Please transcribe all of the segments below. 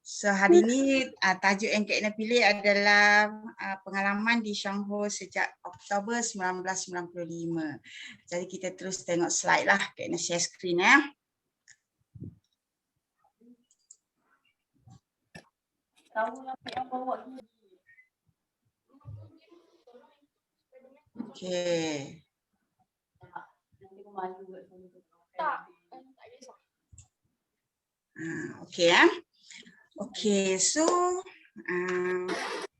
So hari ini tajuk yang Kak Ina pilih adalah pengalaman di Shangho sejak Oktober 1995. Jadi kita terus tengok slide lah. Kak Ina share screen ya. Okay. Okay ya. Okay, so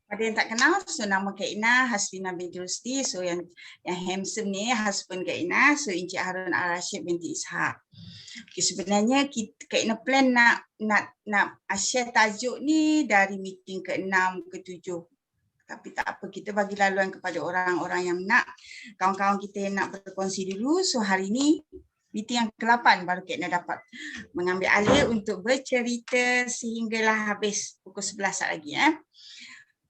pada yang tak kenal, so nama Kak Ina Haslina binti Rusti. So yang handsome ni husband Kak Ina, so Encik Harun Al-Rashid binti Ishak. Okay, sebenarnya Kak Ina plan nak share tajuk ni dari meeting ke-6 ke-7. Tapi tak apa, kita bagi laluan kepada orang-orang yang nak, kawan-kawan kita yang nak berkongsi dulu. So hari ni meeting yang ke-8 baru Kak Ina dapat mengambil alih untuk bercerita sehinggalah habis pukul 11 saat lagi.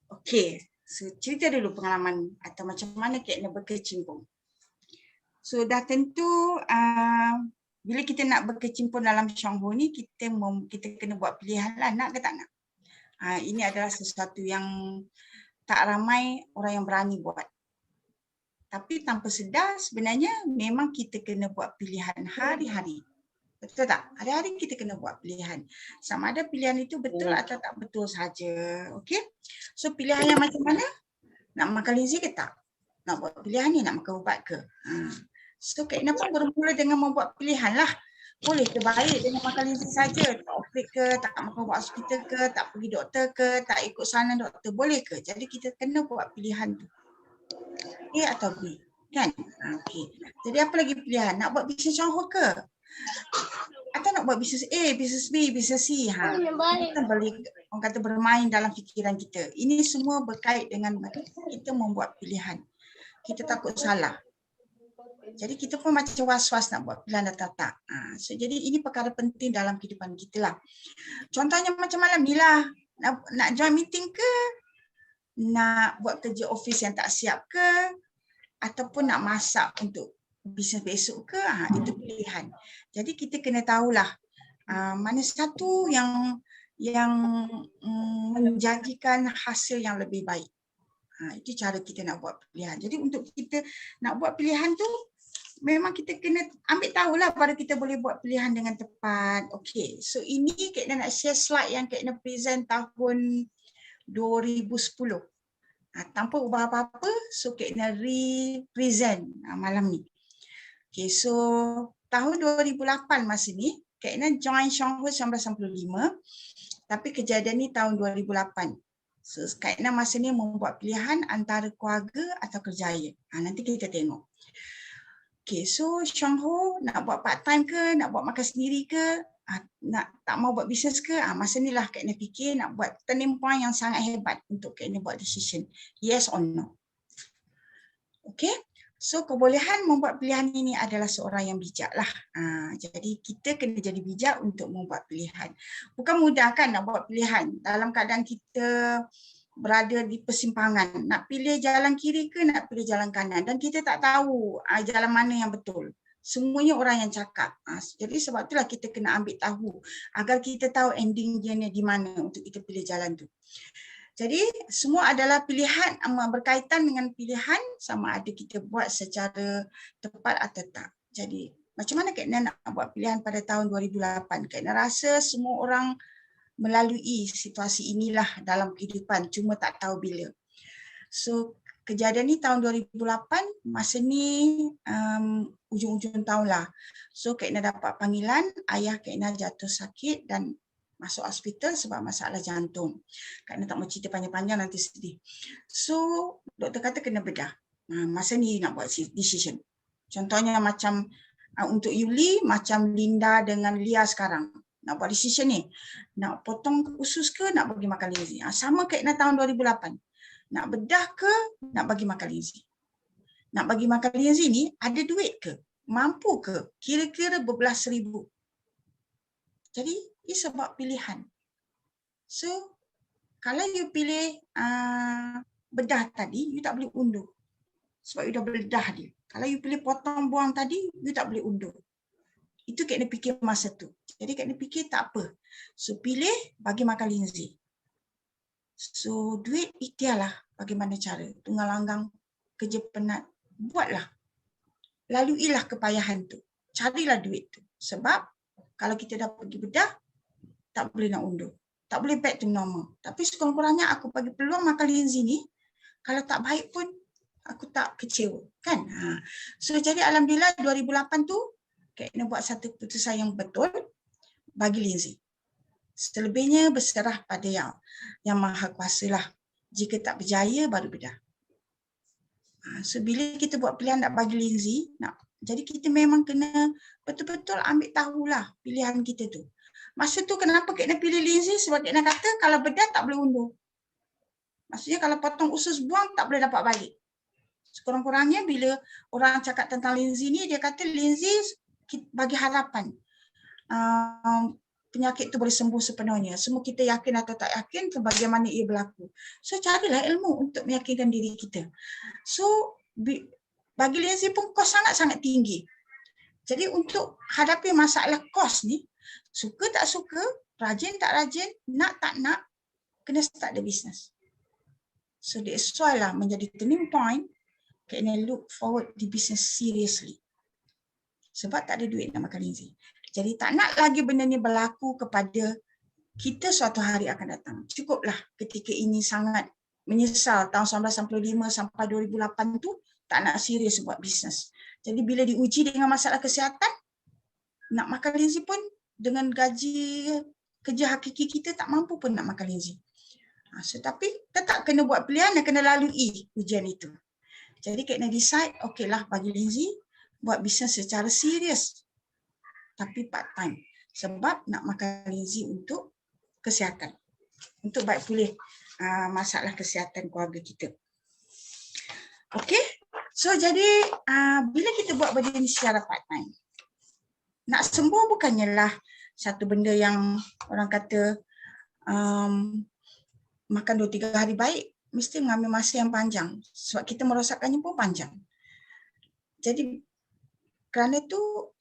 Okey, so cerita dulu pengalaman atau macam mana Kak Ina berkecimpung. So dah tentu bila kita nak berkecimpung dalam Shangho ni, kita kena buat pilihan lah, nak ke tak nak. Ini adalah sesuatu yang tak ramai orang yang berani buat. Tapi tanpa sedar sebenarnya memang kita kena buat pilihan hari-hari. Betul tak? Hari-hari kita kena buat pilihan. Sama ada pilihan itu betul atau tak betul saja. Okey? So pilihan yang macam mana? Nak makan linzi ke tak? Nak buat pilihan ni, nak makan ubat ke? So Kak Ina pun bermula dengan membuat pilihan lah. Boleh ke baik dengan makan linzi saja? Tak operate ke? Tak makan ubat hospital ke? Tak pergi doktor ke? Tak ikut saran doktor? Boleh ke? Jadi kita kena buat pilihan tu. A atau B. Kan? Okey. Jadi apa lagi pilihan? Nak buat bisnes Shangho ke? Atau nak buat bisnes A, bisnes B, bisnes C. Kita boleh orang kata bermain dalam fikiran kita. Ini semua berkait dengan kita membuat pilihan. Kita takut salah. Jadi kita pun macam was-was nak buat pilihan atau tak. So jadi ini perkara penting dalam kehidupan kita lah. Contohnya macam malam ni lah. Nak join meeting ke? Nak buat kerja office yang tak siap ke? Ataupun nak masak untuk bisnes besok ke? Itu pilihan. Jadi kita kena tahulah mana satu yang menjanjikan hasil yang lebih baik. Itu cara kita nak buat pilihan. Jadi untuk kita nak buat pilihan tu, memang kita kena ambil tahulah baru kita boleh buat pilihan dengan tepat. Okey, so ini Kak Ina nak share slide yang Kak Ina present tahun 2010. Tanpa ubah apa-apa, so Kak Ina re-present malam ni. Okey, so tahun 2008 masa ni, Kak Ina join Shangho 1995, tapi kejadian ni tahun 2008. So Kak Ina masa ni membuat pilihan antara keluarga atau kerjaya. Nanti kita tengok. Okay, so Shangho nak buat part time ke, nak buat makan sendiri ke, nak tak mau buat bisnes ke, masa ni lah Kak Ina fikir nak buat turning point yang sangat hebat untuk Kak Ina buat decision. Yes or no. Okay, so kebolehan membuat pilihan ini adalah seorang yang bijak lah. Jadi kita kena jadi bijak untuk membuat pilihan. Bukan mudah kan nak buat pilihan dalam keadaan kita berada di persimpangan, nak pilih jalan kiri ke nak pilih jalan kanan, dan kita tak tahu jalan mana yang betul. Semuanya orang yang cakap. Jadi sebab itulah kita kena ambil tahu agar kita tahu ending dia di mana untuk kita pilih jalan tu. Jadi semua adalah pilihan, berkaitan dengan pilihan sama ada kita buat secara tepat atau tak. Jadi macam mana Kak Ina nak buat pilihan pada tahun 2008? Kak Ina rasa semua orang melalui situasi inilah dalam kehidupan, cuma tak tahu bila. So kejadian ni tahun 2008, masa ni ujung-ujung tahun lah. So Kak Ina dapat panggilan, ayah Kak Ina jatuh sakit dan masuk hospital sebab masalah jantung. Kak Ina tak mau cerita panjang-panjang nanti sedih. So doktor kata kena bedah. Masa ni nak buat decision. Contohnya macam untuk Yuli, macam Linda dengan Lia sekarang. Nak buat decision ni, nak potong usus ke, nak bagi makan linzi. Sama Kak Ina tahun 2008. Nak bedah ke, nak bagi makan linzi. Nak bagi makan linzi ni, ada duit ke? Mampu ke? Kira-kira berbelas ribu. Jadi, ini sebab pilihan. So, kalau you pilih bedah tadi, you tak boleh undur. Sebab you dah bedah dia. Kalau you pilih potong buang tadi, you tak boleh undur. Itu Kak Ina fikir masa tu. Jadi Kak Ina fikir tak apa. So pilih bagi makan Lindsay. So duit ikhtiarlah bagaimana cara. Tunggal langgang kerja penat. Buatlah. Laluilah kepayahan tu. Carilah duit tu. Sebab kalau kita dah pergi bedah, tak boleh nak undur. Tak boleh back to normal. Tapi sekurang-kurangnya aku bagi peluang makan Lindsay ni, kalau tak baik pun aku tak kecewa. Kan? So jadi alhamdulillah 2008 tu, Kak Ina buat satu keputusan yang betul bagi Lindsay. Selebihnya berserah pada yang maha kuasa lah. Jika tak berjaya, baru bedah. So bila kita buat pilihan nak bagi Lindsay, jadi kita memang kena betul-betul ambil tahulah pilihan kita tu. Masa tu kenapa Kak Ina pilih Lindsay? Sebab Kak Ina kata kalau bedah tak boleh undur. Maksudnya kalau potong usus buang tak boleh dapat balik. Sekurang-kurangnya bila orang cakap tentang Lindsay ni, dia kata Lindsay bagi harapan. Penyakit tu boleh sembuh sepenuhnya. Semua kita yakin atau tak yakin bagaimana ia berlaku. So carilah ilmu untuk meyakinkan diri kita. So bagi Lindsay pun kos sangat-sangat tinggi. Jadi untuk hadapi masalah kos ni, suka tak suka, rajin tak rajin, nak tak nak, kena start the business. So that's why lah menjadi turning point, kena look forward di business seriously. Sebab tak ada duit nak makan Lindsay. Jadi tak nak lagi benda ni berlaku kepada kita suatu hari akan datang. Cukuplah ketika ini sangat menyesal tahun 1995 sampai 2008 tu tak nak serius buat bisnes. Jadi bila diuji dengan masalah kesihatan, nak makan Lindsay pun dengan gaji kerja hakiki kita tak mampu pun nak makan Lindsay. So, tapi tetap kena buat pilihan dan kena lalui ujian itu. Jadi Kak Ina decide, okeylah bagi Lindsay buat bisnes secara serius. Tapi part time. Sebab nak makan Lindsay untuk kesihatan. Untuk baik pulih masalah kesihatan keluarga kita. Okey. So jadi bila kita buat benda ni secara part time, nak sembuh bukannya lah satu benda yang orang kata makan 2-3 hari baik, mesti mengambil masa yang panjang. Sebab kita merosakkannya pun panjang. Jadi kerana itu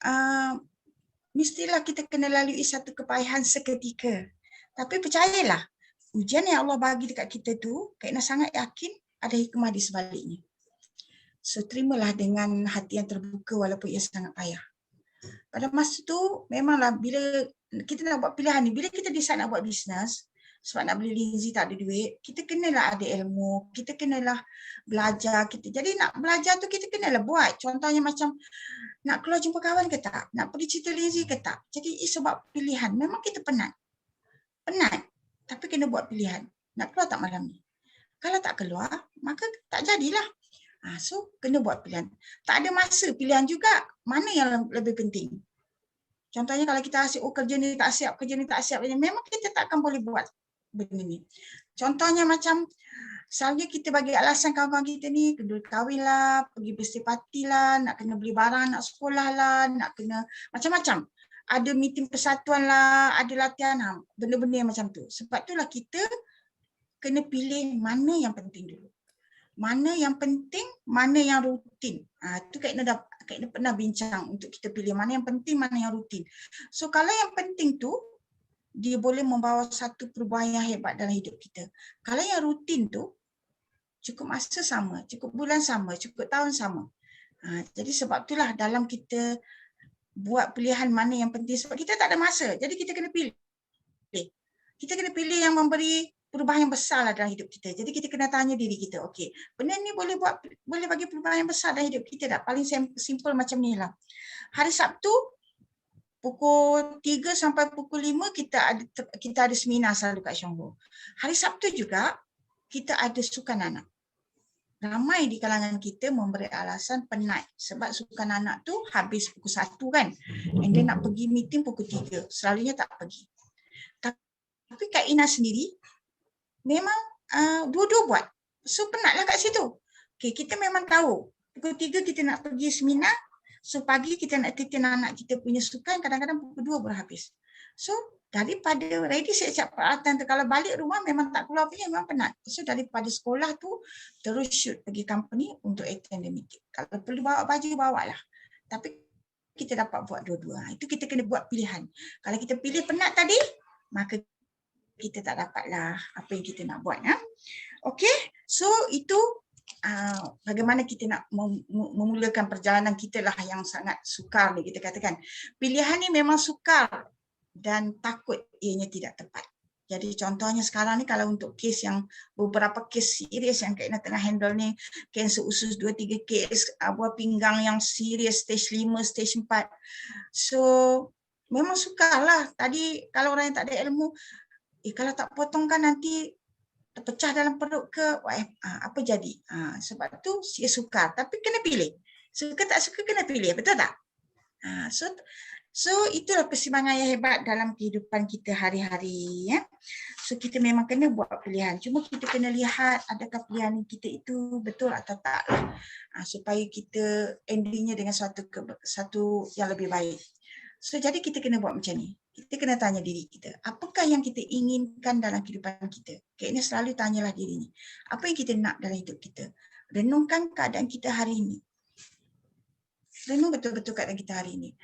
mestilah kita kena lalui satu kepayahan seketika. Tapi percayalah, ujian yang Allah bagi dekat kita tu, Kak Ina sangat yakin ada hikmah di sebaliknya. So terimalah dengan hati yang terbuka walaupun ia sangat payah. Pada masa tu memanglah bila kita nak buat pilihan ni, bila kita decide nak buat bisnes, sebab nak beli Lindsay tak ada duit, kita kenalah ada ilmu, kita kenalah belajar. Jadi nak belajar tu kita kenalah buat. Contohnya macam nak keluar jumpa kawan ke tak? Nak pergi cerita Lindsay ke tak? Jadi sebab pilihan. Memang kita penat. Penat. Tapi kena buat pilihan. Nak keluar tak malam ni? Kalau tak keluar, maka tak jadilah. So kena buat pilihan. Tak ada masa pilihan juga. Mana yang lebih penting? Contohnya kalau kita asyik, kerja ni tak siap, kerja ni tak siap. Memang kita tak akan boleh buat benda ni. Contohnya macam selalunya kita bagi alasan kawan-kawan kita ni kena kahwin lah, pergi birthday party lah, nak kena beli barang, nak sekolah lah, nak kena macam-macam. Ada meeting persatuan lah, ada latihan, benda-benda yang macam tu. Sebab itulah kita kena pilih mana yang penting dulu. Mana yang penting, mana yang rutin. Itu Kak Ina pernah bincang untuk kita pilih mana yang penting, mana yang rutin. So kalau yang penting tu, dia boleh membawa satu perubahan yang hebat dalam hidup kita. Kalau yang rutin tu, cukup masa sama, cukup bulan sama, cukup tahun sama. Jadi sebab itulah dalam kita buat pilihan mana yang penting, sebab kita tak ada masa. Jadi kita kena pilih. Kita kena pilih yang memberi perubahan yang besar lah dalam hidup kita. Jadi kita kena tanya diri kita, okey, benda ni boleh bagi perubahan yang besar dalam hidup kita tak? Paling simple macam ni lah. Hari Sabtu, pukul 3 sampai pukul 5 kita ada seminar selalu kat Syongho. Hari Sabtu juga kita ada sukan anak. Ramai di kalangan kita memberi alasan penat sebab sukan anak tu habis pukul 1 kan. And dia nak pergi meeting pukul 3. Selalunya tak pergi. Tapi Kak Ina sendiri memang dua-dua buat. So penatlah kat situ. Okay, kita memang tahu pukul 3 kita nak pergi seminar. So pagi kita nak titin anak kita punya sukan, kadang-kadang pukul 2 baru habis. So daripada ready siap-siap peralatan tu, kalau balik rumah memang tak keluar punya, memang penat. So daripada sekolah tu terus shoot pergi company untuk attend the meeting. Kalau perlu bawa baju, bawa lah. Tapi kita dapat buat dua-dua. Itu kita kena buat pilihan. Kalau kita pilih penat tadi, maka kita tak dapatlah apa yang kita nak buat. Okey, so itu bagaimana kita nak memulakan perjalanan kita lah yang sangat sukar ni kita katakan. Pilihan ni memang sukar dan takut ianya tidak tepat. Jadi contohnya sekarang ni kalau untuk kes yang beberapa kes serius yang Kak Ina tengah handle ni, kanser usus 2-3 kes, buah pinggang yang serius, stage 5, stage 4. So memang sukarlah. Tadi kalau orang yang tak ada ilmu, kalau tak potong kan nanti terpecah dalam perut ke, apa jadi? Sebab tu dia sukar. Tapi kena pilih. Suka tak suka kena pilih, betul tak? So itulah persimpangan yang hebat dalam kehidupan kita hari-hari. So kita memang kena buat pilihan. Cuma kita kena lihat adakah pilihan kita itu betul atau tak. Supaya kita endingnya dengan satu yang lebih baik. So jadi kita kena buat macam ni. Kita kena tanya diri kita, apakah yang kita inginkan dalam kehidupan kita? Kayaknya selalu tanyalah diri ni. Apa yang kita nak dalam hidup kita? Renungkan keadaan kita hari ini. Renung betul-betul keadaan kita hari ini.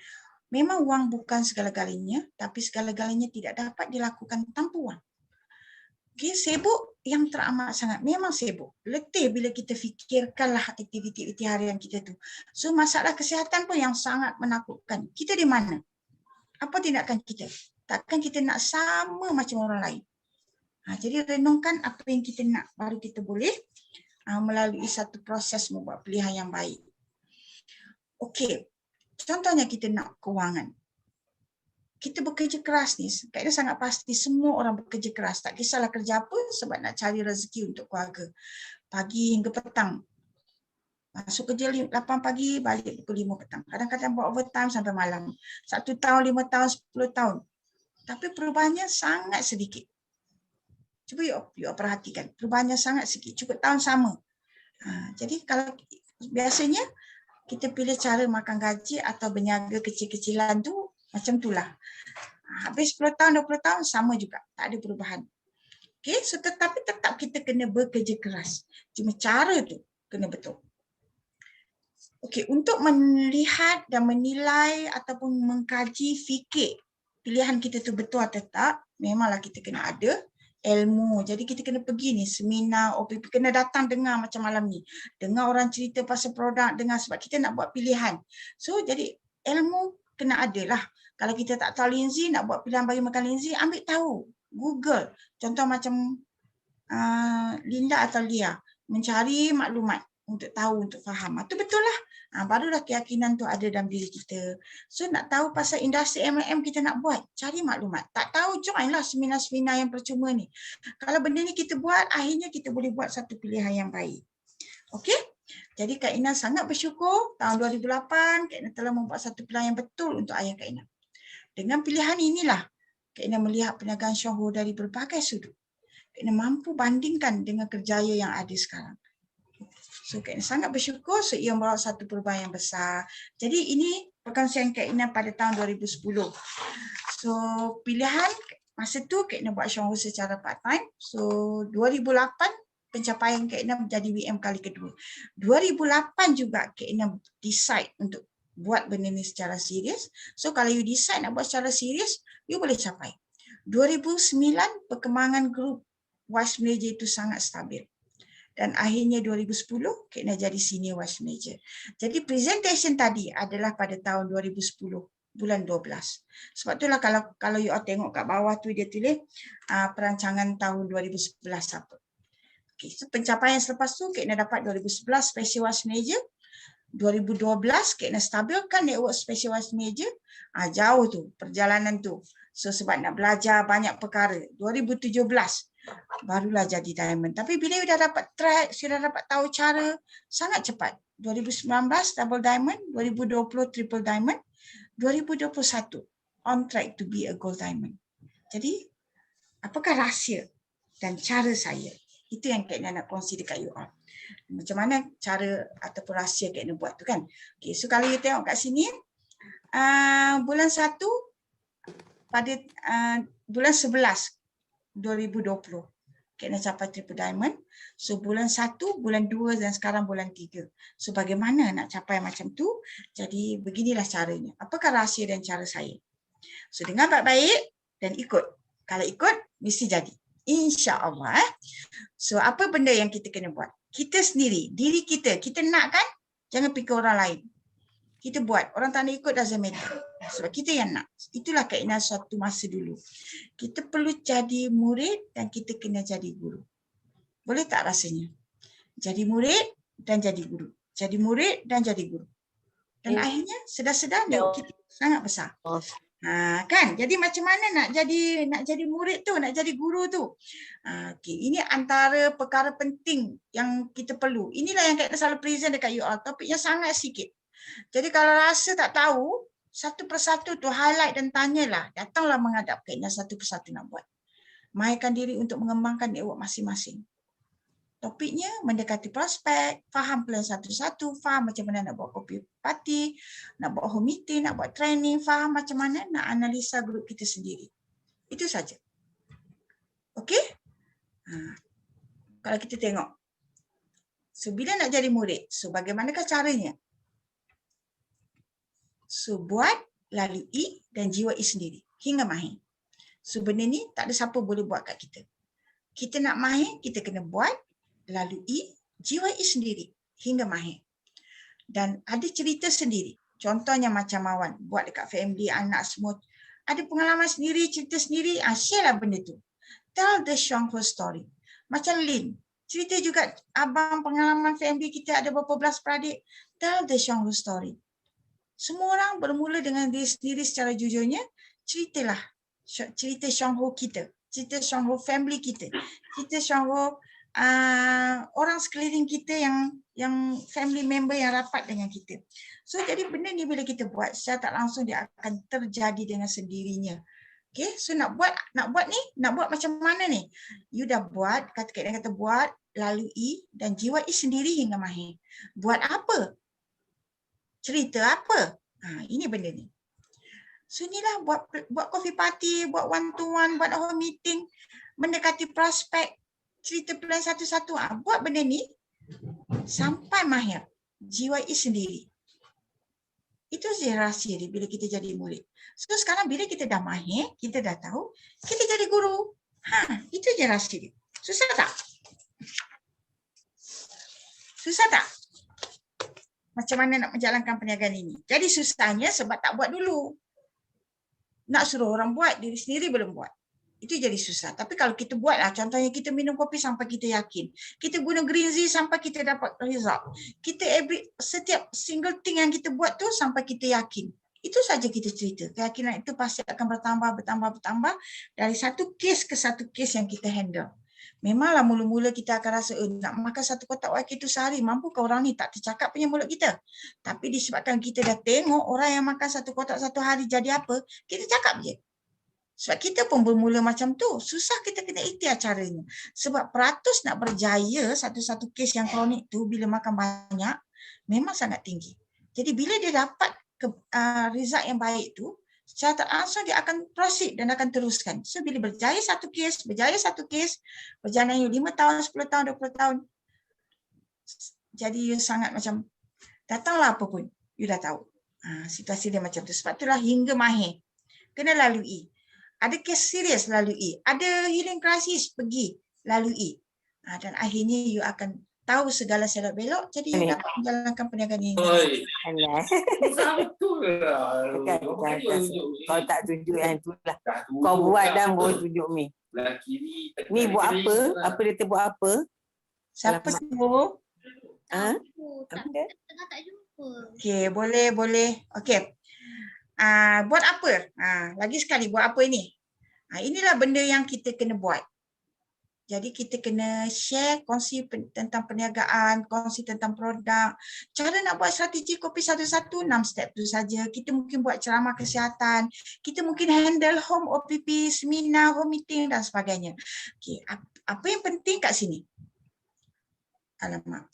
Memang wang bukan segala-galanya, tapi segala-galanya tidak dapat dilakukan tanpa wang. Okay, sibuk yang teramat sangat. Memang sibuk. Letih bila kita fikirkanlah aktiviti-aktiviti harian kita tu. So masalah kesihatan pun yang sangat menakutkan. Kita di mana? Apa tindakan kita? Takkan kita nak sama macam orang lain. Jadi renungkan apa yang kita nak, baru kita boleh melalui satu proses membuat pilihan yang baik. Okey, contohnya kita nak kewangan. Kita bekerja keras ni, kayaknya sangat pasti semua orang bekerja keras. Tak kisahlah kerja apa sebab nak cari rezeki untuk keluarga. Pagi hingga petang. Masuk kerja 8 pagi, balik pukul 5 petang. Kadang-kadang buat overtime sampai malam. 1 tahun, 5 tahun, 10 tahun. Tapi perubahannya sangat sedikit. Cuba you perhatikan. Perubahannya sangat sedikit. Cukup tahun sama. Jadi kalau biasanya kita pilih cara makan gaji atau berniaga kecil-kecilan tu macam itulah. Habis 10 tahun, 20 tahun sama juga. Tak ada perubahan. Okay, so tetapi tetap kita kena bekerja keras. Cuma cara tu kena betul. Okey, untuk melihat dan menilai ataupun mengkaji fikir pilihan kita tu betul atau tak, memanglah kita kena ada ilmu. Jadi kita kena pergi ni seminar, OPP, kena datang dengar macam malam ni. Dengar orang cerita pasal produk, dengar sebab kita nak buat pilihan. So jadi ilmu kena ada lah. Kalau kita tak tahu linzi, nak buat pilihan bagi makan linzi, ambil tahu. Google. Contoh macam Linda atau Lia mencari maklumat untuk tahu, untuk faham. Itu betul lah. Barulah keyakinan tu ada dalam diri kita. So nak tahu pasal industri MLM kita nak buat, cari maklumat. Tak tahu, joinlah seminar-seminar yang percuma ni. Kalau benda ni kita buat, akhirnya kita boleh buat satu pilihan yang baik. Okey? Jadi Kak Ina sangat bersyukur tahun 2008 Kak Ina telah membuat satu pilihan yang betul untuk ayah Kak Ina. Dengan pilihan inilah Kak Ina melihat perniagaan Syahur dari berbagai sudut. Kak Ina mampu bandingkan dengan kerjaya yang ada sekarang. So Kak Ina sangat bersyukur, so ia membawa satu perubahan yang besar. Jadi ini perkongsian Kak Ina pada tahun 2010. So pilihan masa tu Kak Ina buat Syahur secara part time. So 2008 pencapaian Kak Ina menjadi WM kali kedua. 2008 juga Kak Ina decide untuk buat benda ni secara serius. So kalau you decide nak buat secara serius, you boleh capai. 2009 perkembangan grup Wise Malaysia itu sangat stabil. Dan akhirnya 2010 Kak Ina jadi senior Wise Malaysia. Jadi presentation tadi adalah pada tahun 2010 bulan 12. Sebab itulah kalau you all tengok kat bawah tu dia tulis perancangan tahun 2011 apa. Okay, so pencapaian selepas tu Kak Ina dapat 2011 Special Wise Malaysia. 2012 Kak Ina stabilkan network Special Wise Malaysia. Jauh tu perjalanan tu. So sebab nak belajar banyak perkara. 2017 barulah jadi diamond. Tapi bila you dah dapat track, sudah dapat tahu cara, sangat cepat. 2019 double diamond, 2020 triple diamond, 2021 on track to be a gold diamond. Jadi apakah rahsia dan cara saya? Itu yang Kak Ina nak kongsi dekat you all. Macam mana cara ataupun rahsia Kak Ina buat tu kan. Okay, so kalau you tengok kat sini, bulan 1 pada bulan 11 2020. kena capai triple diamond. So bulan 1, bulan 2 dan sekarang bulan 3. So bagaimana nak capai macam tu? Jadi beginilah caranya. Apakah rahsia dan cara saya? So dengar baik-baik dan ikut. Kalau ikut mesti jadi. InsyaAllah. So apa benda yang kita kena buat? Kita sendiri, diri kita nak kan? Jangan fikir orang lain. Kita buat. Orang tak nak ikut doesn't matter. Sebab kita yang nak. Itulah keinginan suatu masa dulu. Kita perlu jadi murid dan kita kena jadi guru. Boleh tak rasanya? Jadi murid dan jadi guru. Jadi murid dan jadi guru. Dan akhirnya sedar-sedar kita sangat besar. Kan? Jadi macam mana nak jadi murid tu, nak jadi guru tu? Okay. Ini antara perkara penting yang kita perlu. Inilah yang kita selalu present dekat you all. Topiknya sangat sikit. Jadi kalau rasa tak tahu, satu persatu tu highlight dan tanyalah. Datanglah menghadap kena satu persatu nak buat. Mahirkan diri untuk mengembangkan network masing-masing. Topiknya mendekati prospek, faham plan satu-satu, faham macam mana nak buat kopi party, nak buat home meeting, nak buat training, faham macam mana nak analisa grup kita sendiri. Itu saja. Okey? Kalau kita tengok. So bila nak jadi murid, so bagaimanakah caranya? So buat, lalui dan jiwai sendiri hingga mahir. So benda ni tak ada siapa boleh buat kat kita. Kita nak mahir, kita kena buat, lalui, jiwai sendiri hingga mahir. Dan ada cerita sendiri. Contohnya macam Mawan, buat dekat family, anak semua. Ada pengalaman sendiri, cerita sendiri, share lah benda tu. Tell the Shanghu story. Macam Lin, cerita juga abang pengalaman family kita ada berapa belas peradik. Tell the Shanghu story. Semua orang bermula dengan diri sendiri secara jujurnya. Ceritalah cerita Shanghu kita. Cerita Shanghu family kita. Cerita Shanghu orang sekeliling kita yang family member yang rapat dengan kita. So jadi benda ni bila kita buat secara tak langsung dia akan terjadi dengan sendirinya. Okay, so nak buat macam mana ni? You dah buat, kata buat, lalui dan jiwai sendiri hingga mahir. Buat apa? Cerita apa? Ini benda ni. So inilah buat coffee party, buat one to one, buat home meeting, mendekati prospek, cerita plan satu-satu. Buat benda ni sampai mahir. Jiwai sendiri. Itu je rahsia dia bila kita jadi murid. So sekarang bila kita dah mahir, kita dah tahu, kita jadi guru. Itu je rahsia dia. Susah tak? Susah tak? Macam mana nak menjalankan perniagaan ini? Jadi susahnya sebab tak buat dulu. Nak suruh orang buat, diri sendiri belum buat. Itu jadi susah. Tapi kalau kita buatlah, contohnya kita minum kopi sampai kita yakin. Kita guna green tea sampai kita dapat result. Kita setiap single thing yang kita buat tu sampai kita yakin. Itu saja kita cerita. Keyakinan itu pasti akan bertambah dari satu kes ke satu kes yang kita handle. Memanglah mula-mula kita akan rasa nak makan satu kotak YK itu sehari. Mampukah orang ni? Tak tercakap punya mulut kita. Tapi disebabkan kita dah tengok orang yang makan satu kotak satu hari jadi apa, kita cakap je. Sebab kita pun bermula macam tu. Susah kita kena ikhtiar caranya. Sebab peratus nak berjaya satu-satu kes yang kronik tu bila makan banyak, memang sangat tinggi. Jadi bila dia dapat result yang baik tu, secara tak langsung dia akan proceed dan akan teruskan. So bila berjaya satu kes, berjalan 5 tahun, 10 tahun, 20 tahun, jadi you sangat macam, datanglah apa pun, you dah tahu. Situasi dia macam tu. Sebab itulah hingga mahir. Kena lalui. Ada kes serius lalui. Ada healing crisis, pergi lalui. Dan akhirnya you akan tahu segala selok belok, jadi you dapat menjalankan perniagaan ini. Betul lah. Kau tak tunjuk yang tu lah. Kau buat dan baru tunjuk Mi. Mi buat apa? Apa dia buat apa? Siapa tu? Tengah tak jumpa. Okey, boleh. Okey. Buat apa? Lagi sekali buat apa ini? Inilah benda yang kita kena buat. Jadi kita kena share, kongsi tentang perniagaan, kongsi tentang produk. Cara nak buat strategi kopi satu-satu, 6 step tu saja. Kita mungkin buat ceramah kesihatan. Kita mungkin handle home OPP, seminar, home meeting dan sebagainya. Okay. Apa yang penting kat sini? Alamak.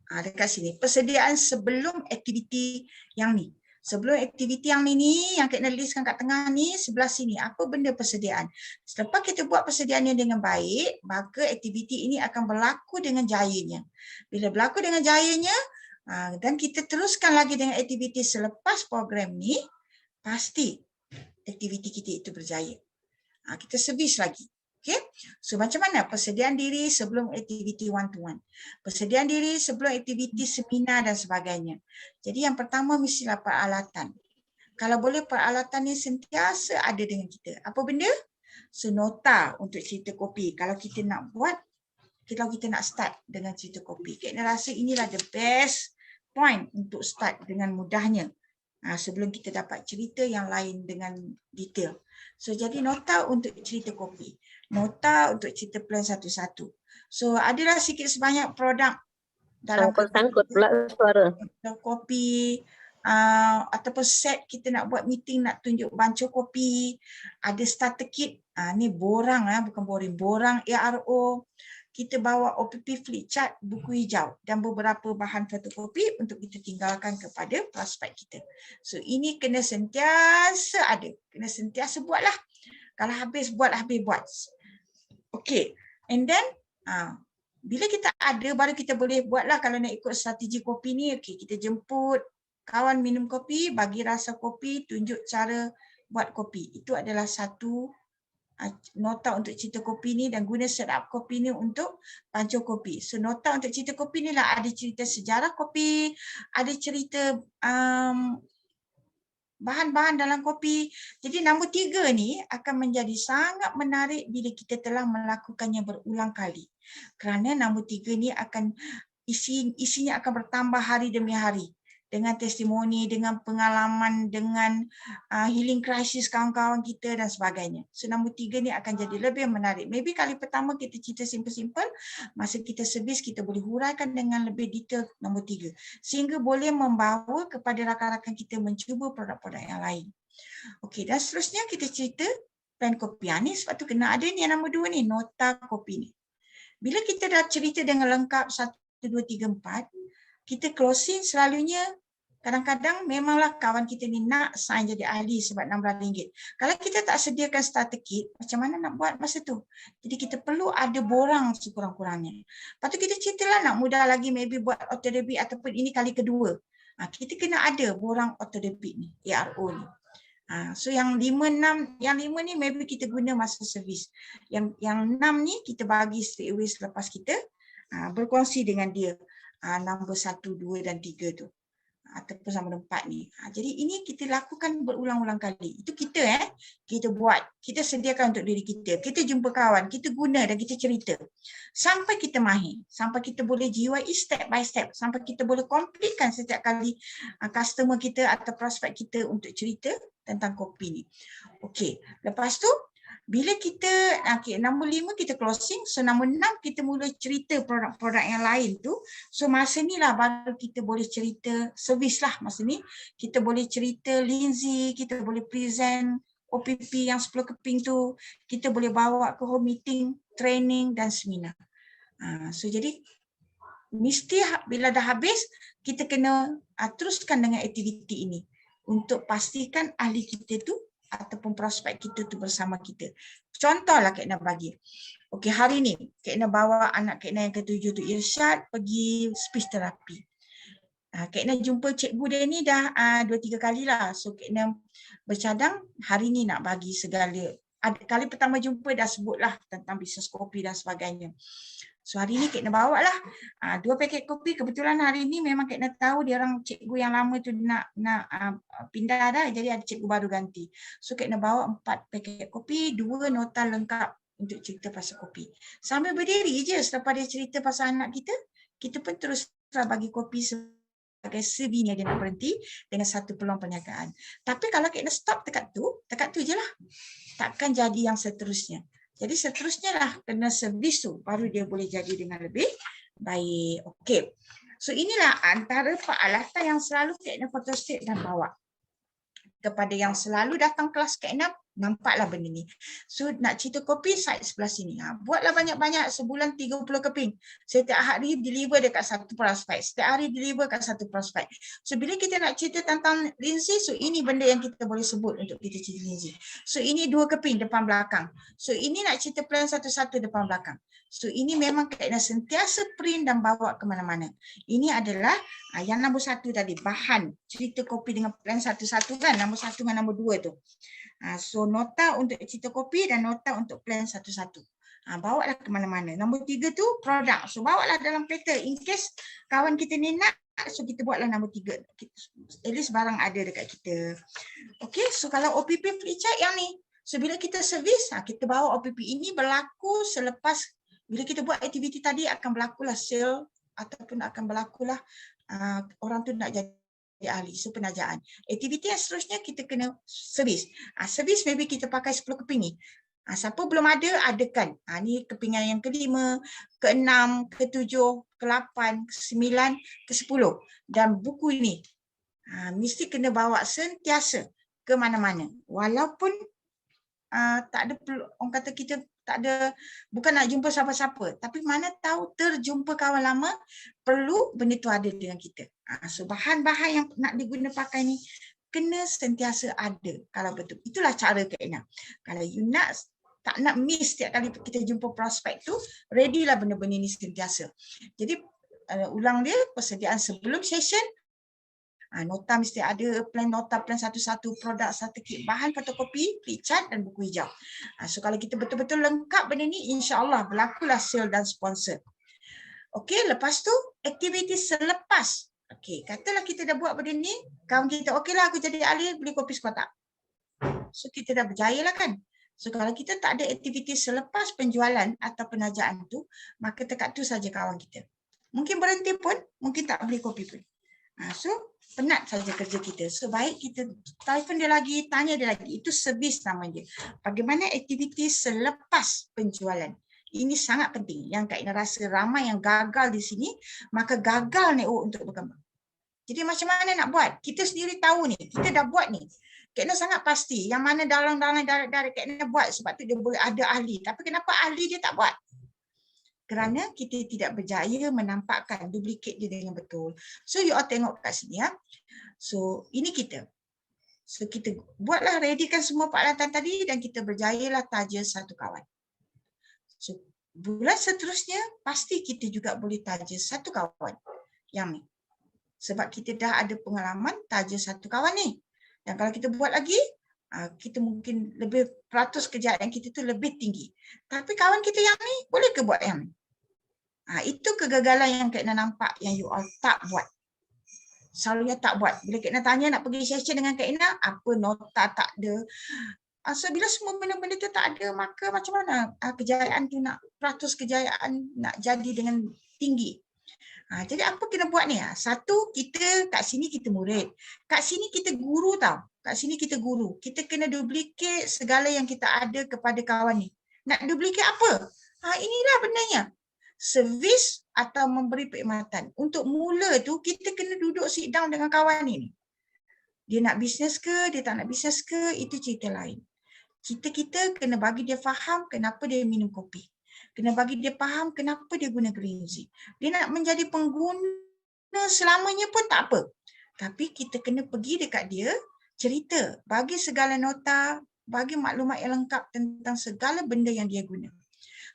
Dekat sini. Persediaan sebelum aktiviti yang ni. Sebelum aktiviti yang ni, yang Kak Ina listkan kat tengah ni, sebelah sini, apa benda persediaan. Selepas kita buat persediaannya dengan baik, maka aktiviti ini akan berlaku dengan jayanya. Bila berlaku dengan jayanya, dan kita teruskan lagi dengan aktiviti selepas program ni, pasti aktiviti kita itu berjaya. Kita servis lagi. Okay? So macam mana persediaan diri sebelum aktiviti one to one. Persediaan diri sebelum aktiviti seminar dan sebagainya. Jadi yang pertama mestilah peralatan. Kalau boleh peralatan ni sentiasa ada dengan kita. Apa benda? So nota untuk cerita kopi. Kalau kita nak buat, kalau kita nak start dengan cerita kopi. Kita rasa inilah the best point untuk start dengan mudahnya. Sebelum kita dapat cerita yang lain dengan detail. So jadi nota untuk cerita kopi. Nota untuk cerita plan satu-satu. So adalah sikit sebanyak produk dalam sangkut pula suara. Kopi ataupun set kita nak buat meeting, nak tunjuk banco kopi. Ada starter kit. Ni borang, bukan boring. Borang ARO. Kita bawa OPP flip chart, buku hijau dan beberapa bahan fotokopi untuk kita tinggalkan kepada prospek kita. So ini kena sentiasa ada. Kena sentiasa buatlah. Kalau habis buat, habis buat. Okay. And then, bila kita ada, baru kita boleh buatlah kalau nak ikut strategi kopi ni. Okay, kita jemput kawan minum kopi, bagi rasa kopi, tunjuk cara buat kopi. Itu adalah satu nota untuk cerita kopi ni dan guna setup kopi ni untuk banco kopi. So nota untuk cerita kopi ni lah ada cerita sejarah kopi, ada cerita bahan-bahan dalam kopi. Jadi nombor 3 ni akan menjadi sangat menarik bila kita telah melakukannya berulang kali. Kerana nombor 3 ni akan isinya akan bertambah hari demi hari. Dengan testimoni, dengan pengalaman, dengan healing crisis kawan-kawan kita dan sebagainya. So nombor 3 ni akan jadi lebih menarik. Maybe kali pertama kita cerita simple-simple, masa kita servis kita boleh huraikan dengan lebih detail nombor 3. Sehingga boleh membawa kepada rakan-rakan kita mencuba produk-produk yang lain. Okey, dan seterusnya kita cerita plan kopi. Ni sebab tu kena ada ni yang nombor 2 ni, nota kopi ni. Bila kita dah cerita dengan lengkap 1, 2, 3, 4, kita closing selalunya kadang-kadang memanglah kawan kita ni nak sign jadi ahli sebab RM16. Kalau kita tak sediakan starter kit, macam mana nak buat masa tu? Jadi kita perlu ada borang sekurang-kurangnya. Lepas tu kita ceritalah nak mudah lagi maybe buat auto debit ataupun ini kali kedua. Kita kena ada borang auto debit ni, ARO ni. So yang 5, 6, yang 5 ni maybe kita guna masa servis. Yang 6 ni kita bagi straight away selepas kita berkongsi dengan dia. Nombor 1, 2 dan 3 tu. Ataupun sama 4 ni. Jadi ini kita lakukan berulang-ulang kali. Itu kita kita buat. Kita sediakan untuk diri kita. Kita jumpa kawan, kita guna dan kita cerita. Sampai kita mahir. Sampai kita boleh GUI step by step. Sampai kita boleh completekan setiap kali customer kita atau prospek kita untuk cerita tentang kopi ni. Okey. Lepas tu, bila kita, nombor 5 kita closing, so nombor 6 kita mula cerita produk-produk yang lain tu. So masa ni lah baru kita boleh cerita servis lah masa ni. Kita boleh cerita Lindsay, kita boleh present OPP yang 10 keping tu. Kita boleh bawa ke home meeting, training dan seminar. So jadi mesti bila dah habis, kita kena teruskan dengan aktiviti ini. Untuk pastikan ahli kita tu ataupun prospek kita tu bersama kita. Contohlah Kak Ina bagi. Okey, hari ni Kak Ina bawa anak Kak Ina yang ke-7 tu Irsyad pergi speech therapy. Kak Ina jumpa cikgu dia ni dah 2-3 kali lah. So Kak Ina bercadang hari ni nak bagi segala. Kali pertama jumpa dah sebutlah tentang bisnes kopi dan sebagainya. So hari ni Kak Ina bawa lah 2 paket kopi. Kebetulan hari ni memang Kak Ina tahu dia orang cikgu yang lama tu nak pindah dah. Jadi ada cikgu baru ganti. So Kak Ina bawa 4 paket kopi, 2 nota lengkap untuk cerita pasal kopi. Sambil berdiri je selepas dia cerita pasal anak kita, kita pun terus bagi kopi sebagai sebinya dia nak berhenti dengan satu peluang perniagaan. Tapi kalau Kak Ina stop dekat tu je lah. Takkan jadi yang seterusnya. Jadi seterusnya lah kena servis tu baru dia boleh jadi dengan lebih baik. Okey. So inilah antara peralatan yang selalu Kak Ina photostat dan bawa. Kepada yang selalu datang kelas Kak Ina, Nampaklah benda ni. So nak cerita kopi side sebelah sini. Buatlah banyak-banyak, sebulan 30 keping. Setiap hari deliver dekat satu prospek. Setiap hari deliver kat satu prospek. So bila kita nak cerita tentang Lindsay, so ini benda yang kita boleh sebut untuk kita cerita Lindsay. So ini 2 keping depan belakang. So ini nak cerita plan satu-satu depan belakang. So ini memang kena sentiasa print dan bawa ke mana-mana. Ini adalah yang nombor 1 tadi, bahan cerita kopi dengan plan satu-satu kan, nombor 1 dengan nombor 2 tu. So nota untuk cerita kopi dan nota untuk plan satu-satu. Bawa lah ke mana-mana. Nombor 3 tu produk. So bawa lah dalam kereta. In case kawan kita ni nak, so kita buatlah nombor 3. At least barang ada dekat kita. Okay, so kalau OPP free check yang ni. So bila kita servis, kita bawa OPP ini berlaku selepas, bila kita buat aktiviti tadi akan berlakulah sale ataupun akan berlakulah orang tu nak jadi ahli, so penajaan. Aktiviti yang seterusnya kita kena servis. Servis maybe kita pakai 10 keping ni. Siapa belum ada, adakan. Ni kepingan yang ke-5, ke-6, ke-7, ke-8, ke-9, ke-10. Dan buku ini mesti kena bawa sentiasa ke mana-mana. Walaupun tak ada, orang kata kita tak ada, bukan nak jumpa siapa-siapa, tapi mana tahu terjumpa kawan lama, perlu benda tu ada dengan kita. So bahan-bahan yang nak diguna pakai ni kena sentiasa ada kalau betul. Itulah cara Kak Ina. Kalau you nak, tak nak miss setiap kali kita jumpa prospek tu, ready lah benda-benda ni sentiasa. Jadi ulang dia, persediaan sebelum session, nota mesti ada, plan satu-satu, produk satu kit, bahan fotokopi, flipchart dan buku hijau. So kalau kita betul-betul lengkap benda ni, insya-Allah berlakulah sale dan sponsor. Okey, lepas tu aktiviti selepas. Okey, katalah kita dah buat benda ni, kawan kita, okeylah aku jadi ahli beli kopi sekotak. So kita dah berjaya lah kan. So kalau kita tak ada aktiviti selepas penjualan atau penajaan tu, maka dekat tu saja kawan kita. Mungkin berhenti pun, mungkin tak beli kopi pun. So penat saja kerja kita. So baik kita telefon dia lagi, tanya dia lagi. Itu servis namanya. Bagaimana aktiviti selepas penjualan. Ini sangat penting. Yang Kak Ina rasa ramai yang gagal di sini, maka gagal network untuk berkembang. Jadi macam mana nak buat? Kita sendiri tahu ni. Kita dah buat ni. Kak Ina sangat pasti. Yang mana dalam-dalam darah Kak Ina buat. Sebab tu dia boleh ada ahli. Tapi kenapa ahli dia tak buat? Kerana kita tidak berjaya menampakkan duplikat dia dengan betul. So you all tengok kat sini ya. So ini kita. So kita buatlah, readykan semua peralatan tadi dan kita berjayalah taja satu kawan. So bulan seterusnya pasti kita juga boleh taja satu kawan yang ni. Sebab kita dah ada pengalaman taja satu kawan ni. Dan kalau kita buat lagi, kita mungkin lebih peratus kejayaan kita tu lebih tinggi. Tapi kawan kita yang ni boleh ke buat yang ni? Itu kegagalan yang Kak Ina nampak yang you all tak buat. Selalunya tak buat. Bila Kak Ina tanya nak pergi session dengan Kak Ina, apa nota tak ada. So bila semua benda-benda tu tak ada, maka macam mana kejayaan tu nak, peratus kejayaan nak jadi dengan tinggi. Jadi apa kena buat ni? Satu, kita kat sini kita murid. Kat sini kita guru tau. Kat sini kita guru. Kita kena duplicate segala yang kita ada kepada kawan ni. Nak duplicate apa? Inilah bendanya. Servis atau memberi perkhidmatan. Untuk mula tu, kita kena duduk sit down dengan kawan ni. Dia nak bisnes ke, dia tak nak bisnes ke, itu cerita lain. Kita kena bagi dia faham kenapa dia minum kopi. Kena bagi dia faham kenapa dia guna Greenzy. Dia nak menjadi pengguna selamanya pun tak apa. Tapi kita kena pergi dekat dia, cerita, bagi segala nota, bagi maklumat yang lengkap tentang segala benda yang dia guna.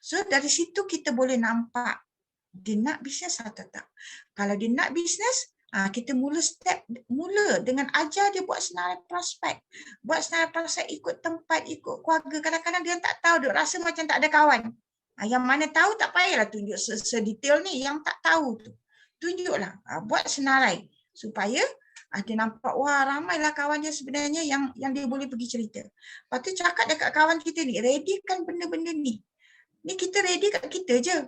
So dari situ kita boleh nampak dia nak bisnes atau tak. Kalau dia nak bisnes, kita mula dengan ajar dia buat senarai prospek. Buat senarai prospek ikut tempat, ikut keluarga. Kadang-kadang dia tak tahu, dia rasa macam tak ada kawan. Yang mana tahu tak payahlah tunjuk sedetail ni, yang tak tahu tu. Tunjuklah, buat senarai supaya dia nampak, wah ramailah kawan dia sebenarnya yang dia boleh pergi cerita. Lepas tu cakap dekat kawan kita ni, readykan benda-benda ni. Ni kita ready kat kita je.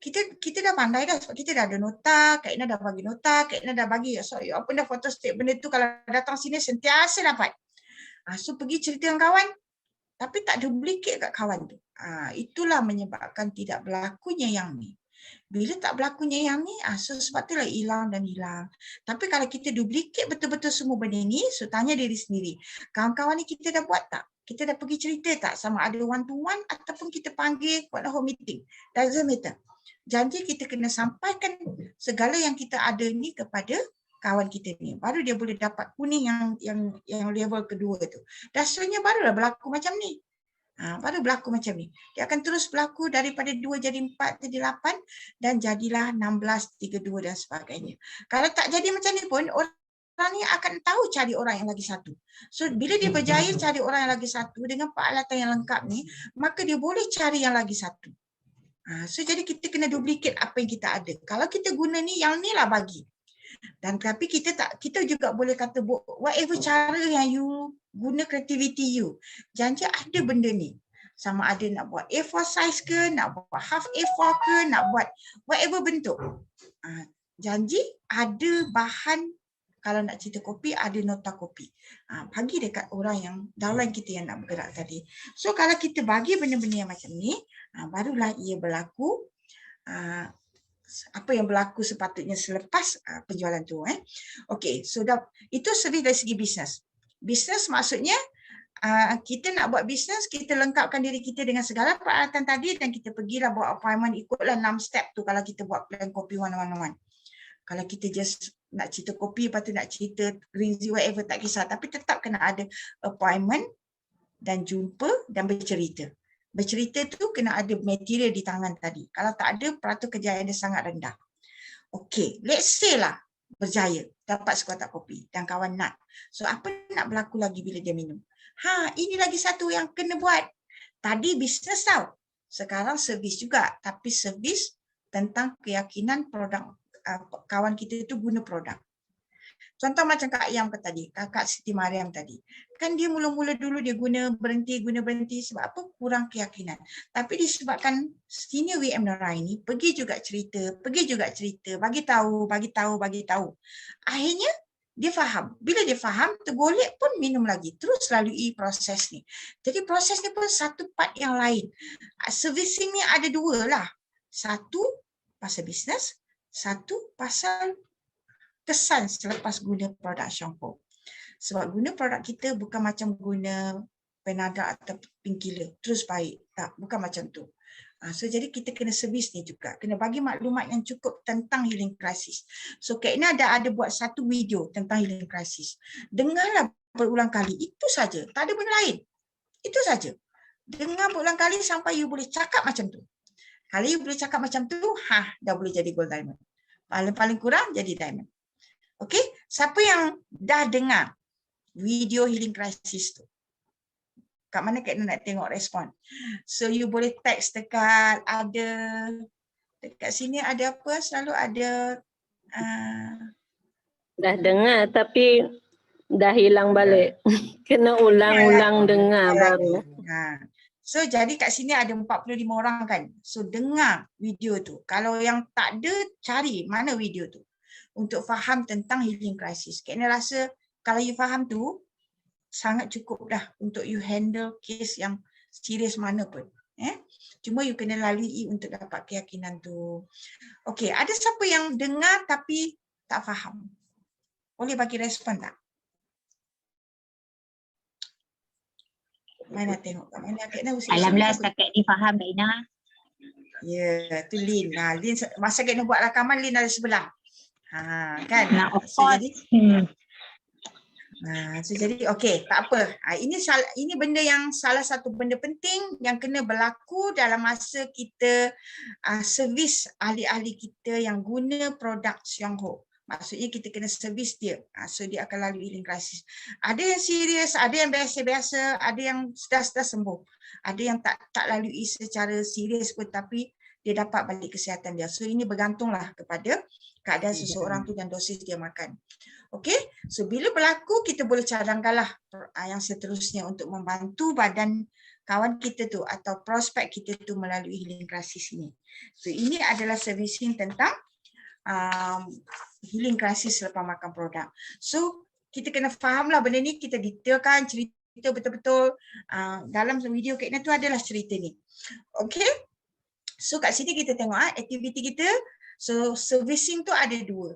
Kita dah pandai dah sebab kita dah ada nota, Kak Ina dah bagi nota, Kak Ina dah bagi. So, you pun dah foto state benda tu kalau datang sini sentiasa dapat. So pergi cerita dengan kawan, tapi tak duplicate kat kawan tu. Itulah menyebabkan tidak berlakunya yang ni. Bila tak berlakunya yang ni, so sebab itulah hilang dan hilang. Tapi kalau kita duplicate betul-betul semua benda ni, so tanya diri sendiri, kawan-kawan ni kita dah buat tak? Kita dah pergi cerita tak, sama ada one to one ataupun kita panggil buat home meeting. Doesn't matter. Janji kita kena sampaikan segala yang kita ada ni kepada kawan kita ni. Baru dia boleh dapat kuning yang level kedua tu. Dasarnya barulah berlaku macam ni. Baru berlaku macam ni. Dia akan terus berlaku daripada 2 jadi 4 jadi 8 dan jadilah 16, 32 dan sebagainya. Kalau tak jadi macam ni pun, orang ni akan tahu cari orang yang lagi satu. So bila dia berjaya cari orang yang lagi satu dengan peralatan yang lengkap ni, maka dia boleh cari yang lagi satu. So jadi kita kena duplicate apa yang kita ada. Kalau kita guna ni, yang ni lah bagi. Dan tapi kita juga boleh kata whatever cara yang you guna creativity you. Janji ada benda ni. Sama ada nak buat A4 size ke, nak buat half A4 ke, nak buat whatever bentuk. Janji ada bahan, kalau nak cerita kopi ada nota kopi. Bagi dekat orang yang downline kita yang nak bergerak tadi. So kalau kita bagi benda-benda yang macam ni, barulah ia berlaku. Apa yang berlaku sepatutnya selepas penjualan tu. Okey, so itu servis dari segi bisnes. Bisnes maksudnya kita nak buat bisnes, kita lengkapkan diri kita dengan segala peralatan tadi dan kita pergilah buat appointment, ikutlah 6 step tu kalau kita buat plan kopi one-on-one. Kalau kita just nak cerita kopi, lepas tu nak cerita green tea, whatever, tak kisah. Tapi tetap kena ada appointment dan jumpa dan bercerita. Bercerita tu kena ada material di tangan tadi. Kalau tak ada, peratus kejayaan dia sangat rendah. Okey, let's say lah berjaya, dapat sekuatak kopi dan kawan nak. So apa nak berlaku lagi bila dia minum? Ini lagi satu yang kena buat. Tadi bisnes tau. Sekarang servis juga. Tapi servis tentang keyakinan produk kawan kita itu guna produk. Contoh macam Kak Yam tadi, Kakak Siti Mariam tadi. Kan dia mula-mula dulu dia guna berhenti sebab apa? Kurang keyakinan. Tapi disebabkan senior WM Nora ini pergi juga cerita, bagi tahu. Akhirnya dia faham. Bila dia faham, tergolek pun minum lagi. Terus lalui proses ni. Jadi proses ni pun satu part yang lain. Servicing ni ada dua lah. Satu pasal bisnes, satu pasal kesan selepas guna produk shampoo. Sebab guna produk kita bukan macam guna Panadol atau painkiller terus baik. Tak, bukan macam tu. So jadi kita kena servis ni juga. Kena bagi maklumat yang cukup tentang healing crisis. So Kak Ina ada buat satu video tentang healing crisis. Dengarlah berulang kali. Itu saja. Tak ada benda lain. Itu saja. Dengar berulang kali sampai you boleh cakap macam tu. Kalau you boleh cakap macam tu, dah boleh jadi gold diamond. Paling kurang jadi diamond. Okey, siapa yang dah dengar video healing crisis tu? Kat mana Kak Ina nak tengok respon? So you boleh text dekat sini ada apa? Selalu ada dah dengar tapi dah hilang balik. Kena ulang-ulang dengar baru. So jadi kat sini ada 45 orang kan. So dengar video tu. Kalau yang tak ada, cari mana video tu. Untuk faham tentang healing crisis. Kak Ina rasa kalau you faham tu, sangat cukup dah untuk you handle kes yang serius mana pun. Cuma you kena lalui untuk dapat keyakinan tu. Okey, ada siapa yang dengar tapi tak faham? Boleh bagi respon tak? Mana tengok kat mana Kak Ina. Alhamdulillah setakat ni faham Kak Ina. Ya, tu Lin. Lin masa Kak Ina buat rakaman, Lin ada sebelah. Kan? So jadi okey, tak apa. Ini benda yang salah satu benda penting yang kena berlaku dalam masa kita servis ahli-ahli kita yang guna produk Xiangho. Maksudnya kita kena servis dia. So dia akan lalui healing crisis. Ada yang serius, ada yang biasa-biasa, ada yang sudah sembuh. Ada yang tak lalui secara serius pun tapi dia dapat balik kesihatan dia. So ini bergantunglah kepada keadaan seseorang tu dan dosis dia makan. Okey, so bila berlaku kita boleh cadangkanlah yang seterusnya untuk membantu badan kawan kita tu atau prospek kita tu melalui healing crisis ini. So ini adalah servicing tentang healing crisis selepas makan produk. So kita kena fahamlah benda ni, kita detailkan cerita betul-betul. Dalam video Kak Ina tu adalah cerita ni. Okey, so kat sini kita tengok aktiviti kita. So servicing tu ada dua.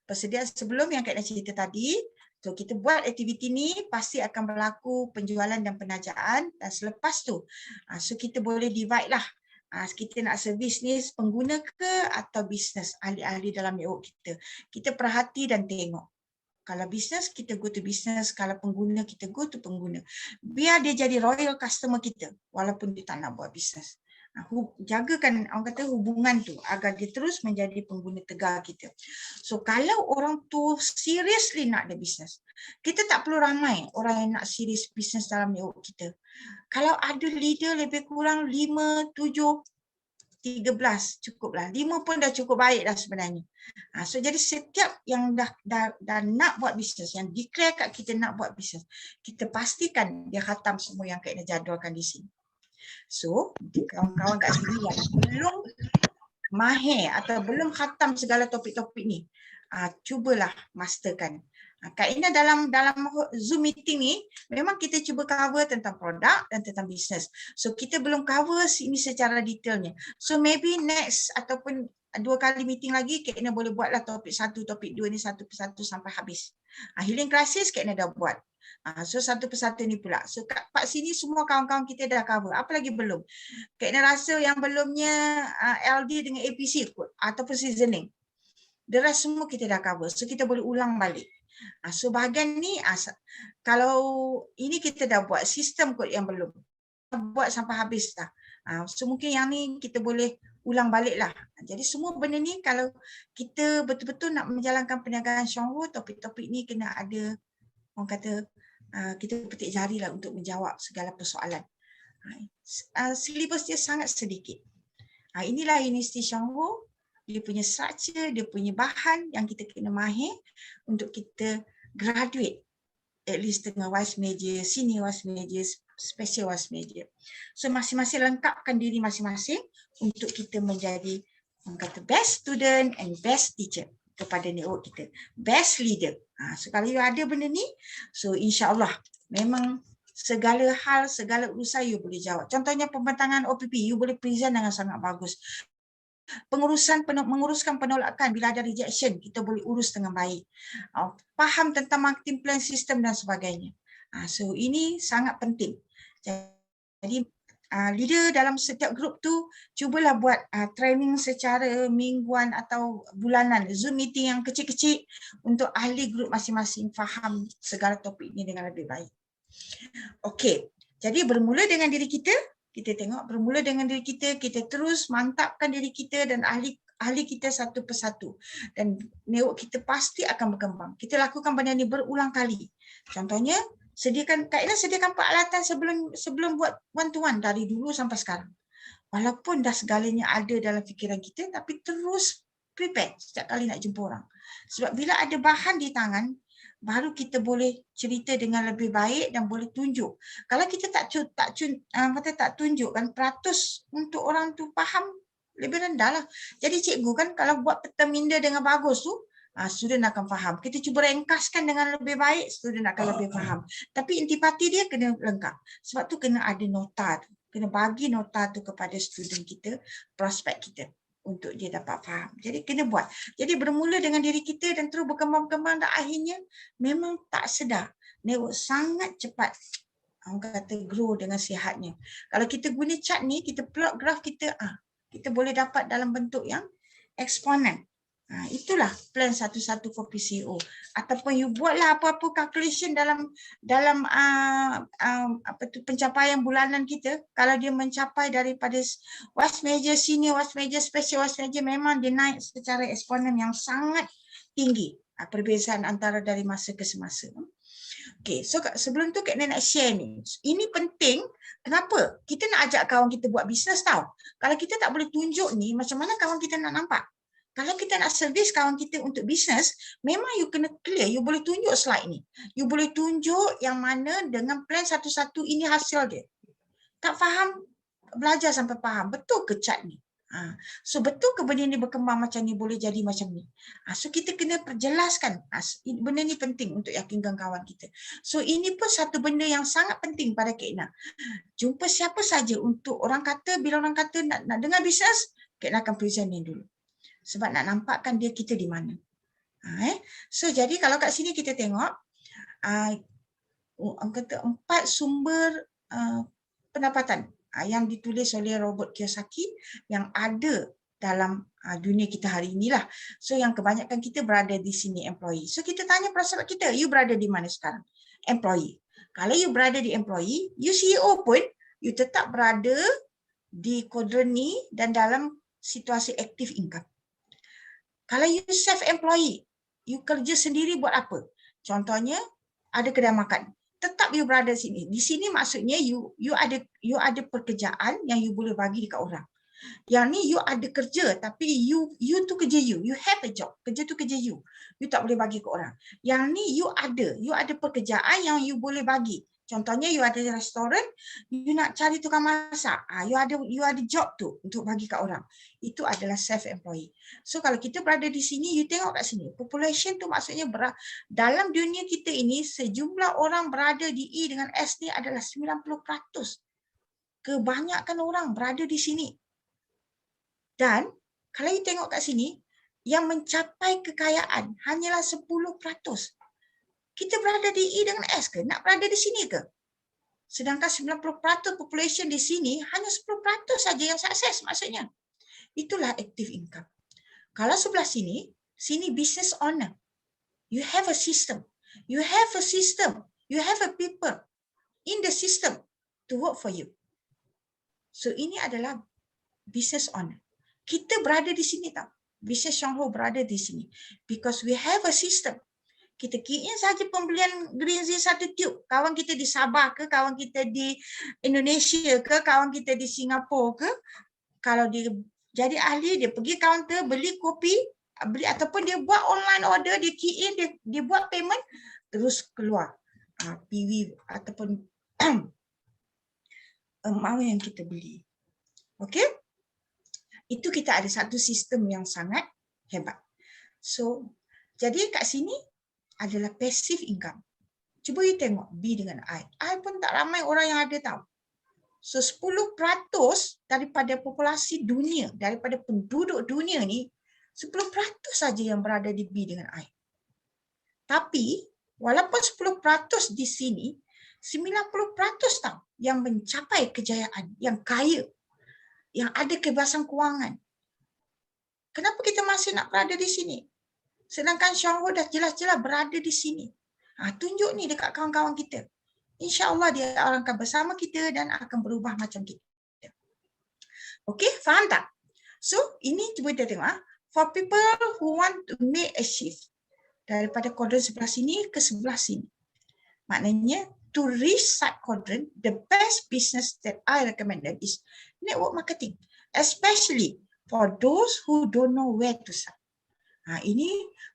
Persediaan sebelum yang Kak Ina cerita tadi, So kita buat aktiviti ni pasti akan berlaku penjualan dan penajaan, dan selepas tu so kita boleh divide lah. Kita nak servis ni pengguna ke atau bisnes, ahli-ahli dalam network kita. Kita perhati dan tengok. Kalau bisnes, kita go to bisnes. Kalau pengguna, kita go to pengguna. Biar dia jadi royal customer kita walaupun dia tak nak buat bisnes. Jagakan orang kata hubungan tu agar dia terus menjadi pengguna tegar kita. So kalau orang tu seriously nak ada bisnes, kita tak perlu ramai orang yang nak serius bisnes dalam network kita. Kalau ada leader lebih kurang 5, 7, 13 cukuplah. 5 pun dah cukup baik dah sebenarnya. So jadi setiap yang dah nak buat bisnes, yang declare kat kita nak buat bisnes, kita pastikan dia khatam semua yang Kak Ina jadualkan di sini. So, kawan-kawan kat sini yang belum mahir atau belum khatam segala topik-topik ni, cubalah masterkan. Kak Ina dalam Zoom meeting ni, memang kita cuba cover tentang produk dan tentang bisnes. So, kita belum cover ini secara detailnya. So, maybe next ataupun 2 kali meeting lagi, Kak Ina boleh buatlah topik 1, topik 2 ni satu persatu sampai habis. Healing crisis Kak Ina dah buat. So satu persatu ni pula. So kat part sini semua kawan-kawan kita dah cover. Apa lagi belum? Kak Ina rasa yang belumnya LD dengan APC kot ataupun seasoning. The rest semua kita dah cover. So kita boleh ulang balik. So bahagian ni kalau ini kita dah buat, sistem kot yang belum. Buat sampai habis dah. So mungkin yang ni kita boleh ulang balik lah. Jadi semua benda ni kalau kita betul-betul nak menjalankan perniagaan Syonghu, topik-topik ni kena ada, orang kata, kita petik jari lah untuk menjawab segala persoalan. Silibus dia sangat sedikit. Inilah Universiti Syonghu, dia punya structure, dia punya bahan yang kita kena mahir untuk kita graduate at least dengan vice major, senior vice major, special vice major. So masing-masing lengkapkan diri masing-masing untuk kita menjadi, orang kata, best student and best teacher kepada network kita, best leader. So kalau you ada benda ni, so insya-Allah memang segala hal, segala urusan you boleh jawab. Contohnya pembentangan OPP, you boleh present dengan sangat bagus. Menguruskan penolakan bila ada rejection, kita boleh urus dengan baik. Faham tentang marketing plan system dan sebagainya. So ini sangat penting. Jadi leader dalam setiap grup tu cubalah buat training secara mingguan atau bulanan, Zoom meeting yang kecil-kecil untuk ahli grup masing-masing faham segala topik ini dengan lebih baik. Okey, jadi bermula dengan diri kita, kita tengok bermula dengan diri kita, kita terus mantapkan diri kita dan ahli kita satu persatu. Dan network kita pasti akan berkembang. Kita lakukan benda ni berulang kali. Contohnya, Kak Ina sediakan peralatan sebelum buat one-to-one dari dulu sampai sekarang. Walaupun dah segalanya ada dalam fikiran kita, tapi terus prepare setiap kali nak jumpa orang. Sebab bila ada bahan di tangan, baru kita boleh cerita dengan lebih baik dan boleh tunjuk. Kalau kita tak tunjukkan peratus untuk orang tu faham, lebih rendah lah. Jadi cikgu kan kalau buat peta minda dengan bagus tu, student akan faham. Kita cuba ringkaskan dengan lebih baik, student akan lebih faham. Tapi intipati dia kena lengkap. Sebab tu kena ada nota tu. Kena bagi nota tu kepada student kita, prospek kita untuk dia dapat faham. Jadi kena buat. Jadi bermula dengan diri kita dan terus berkembang-kembang dan akhirnya memang tak sedar. Network sangat cepat. Orang kata grow dengan sihatnya. Kalau kita guna chart ni, kita plot graf kita, kita boleh dapat dalam bentuk yang eksponen. Itulah plan satu-satu for PCO. Ataupun you buatlah apa-apa calculation dalam pencapaian bulanan kita. Kalau dia mencapai daripada vice major, senior vice major, special vice major, memang dia naik secara eksponen yang sangat tinggi. Perbezaan antara dari masa ke semasa. Okay, so sebelum tu Kak Ina nak share ni. Ini penting. Kenapa? Kita nak ajak kawan kita buat bisnes tau. Kalau kita tak boleh tunjuk ni, macam mana kawan kita nak nampak? Kalau kita nak servis kawan kita untuk bisnes, memang you kena clear, you boleh tunjuk slide ni. You boleh tunjuk yang mana dengan plan satu-satu ini hasil dia. Tak faham, belajar sampai faham. Betul ke chart ni? So betul ke benda ni berkembang macam ni, boleh jadi macam ni? So kita kena perjelaskan. Benda ni penting untuk yakinkan kawan kita. So ini pun satu benda yang sangat penting pada Kak Ina. Jumpa siapa saja untuk orang kata, bila orang kata nak dengar bisnes, Kak Ina akan present ni dulu. Sebab nak nampakkan dia kita di mana. So jadi kalau kat sini kita tengok, orang kata 4 sumber pendapatan yang ditulis oleh Robert Kiyosaki yang ada dalam dunia kita hari inilah. So yang kebanyakan kita berada di sini employee. So kita tanya para sahabat kita, you berada di mana sekarang? Employee. Kalau you berada di employee, you CEO pun, you tetap berada di kuadran ni dan dalam situasi active income. Kalau you self-employed, you kerja sendiri buat apa? Contohnya, ada kedai makan. Tetap you berada di sini. Di sini maksudnya you ada pekerjaan yang you boleh bagi dekat orang. Yang ni you ada kerja tapi you tu kerja you have a job. Kerja tu kerja you. You tak boleh bagi ke orang. Yang ni you ada pekerjaan yang you boleh bagi. Contohnya you ada restoran, you nak cari tukang masak. You ada job tu untuk bagi kat orang. Itu adalah self-employed. So kalau kita berada di sini, you tengok kat sini. Population tu maksudnya dalam dunia kita ini, sejumlah orang berada di E dengan S ni adalah 90%. Kebanyakan orang berada di sini. Dan kalau you tengok kat sini, yang mencapai kekayaan hanyalah 10%. Kita berada di E dengan S ke? Nak berada di sini ke? Sedangkan 90% population di sini, hanya 10% saja yang sukses maksudnya. Itulah active income. Kalau sebelah sini business owner. You have a system. You have a system. You have a people in the system to work for you. So ini adalah business owner. Kita berada di sini tau. Business Shangho berada di sini. Because we have a system. Kita key in saja pembelian Green Zee 1 tube. Kawan kita di Sabah ke, kawan kita di Indonesia ke, kawan kita di Singapura ke. Kalau dia jadi ahli, dia pergi kaunter, beli kopi, beli ataupun dia buat online order, dia key in, dia buat payment, terus keluar PV ataupun amount yang kita beli. Okey? Itu kita ada satu sistem yang sangat hebat. So, jadi kat sini adalah passive income. Cuba you tengok B dengan I. I pun tak ramai orang yang ada tahu. So 10% daripada populasi dunia, daripada penduduk dunia ni, 10% saja yang berada di B dengan I. Tapi, walaupun 10% di sini, 90% tahu yang mencapai kejayaan, yang kaya, yang ada kebebasan kewangan. Kenapa kita masih nak berada di sini? Sedangkan Shangho dah jelas-jelas berada di sini. Tunjuk ni dekat kawan-kawan kita. InsyaAllah dia akan bersama kita dan akan berubah macam kita. Okey, faham tak? So, ini cuba kita tengok. For people who want to make a shift daripada kuadran sebelah sini ke sebelah sini. Maknanya, to reach that quadrant, the best business that I recommended is network marketing. Especially for those who don't know where to start. Ini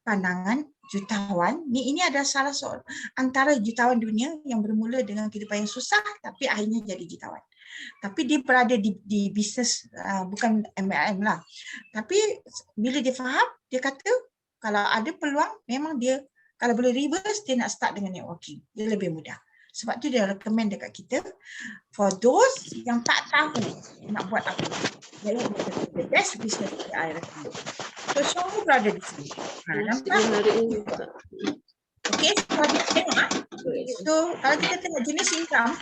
pandangan jutawan. Ini adalah salah seorang antara jutawan dunia yang bermula dengan kehidupan yang susah tapi akhirnya jadi jutawan. Tapi dia berada di bisnes, bukan MLM lah. Tapi bila dia faham, dia kata kalau ada peluang, memang dia kalau boleh reverse, dia nak start dengan networking. Dia lebih mudah. Sebab tu dia recommend dekat kita for those yang tak tahu nak buat apa. Jadi the best business that I recommend. So Shangho berada di sini. Nampak? Okey, kalau kita tengok. So kalau kita tengok jenis income,